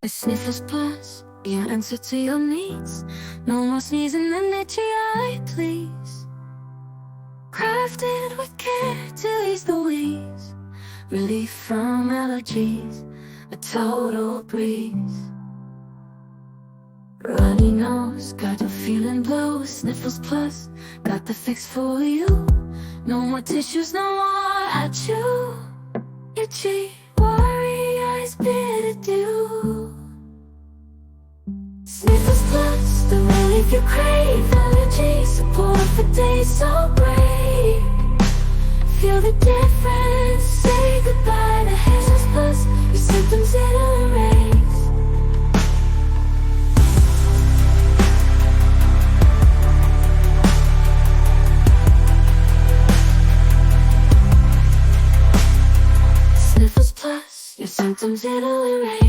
It's Sniffles Plus, your answer to your needs. No more sneezing and itchy please. Crafted with care to ease the wheeze. Relief from allergies, a total breeze. Runny nose, got you feeling blue. Sniffles Plus, got the fix for you. No more tissues, no more achoo. Itchy, worry, eyes bitter dew. Sniffles Plus, the relief you crave. Allergy, support for days so brave. Feel the difference, say goodbye to Sniffles Plus. Your symptoms it'll erase. Sniffles Plus, your symptoms it'll erase.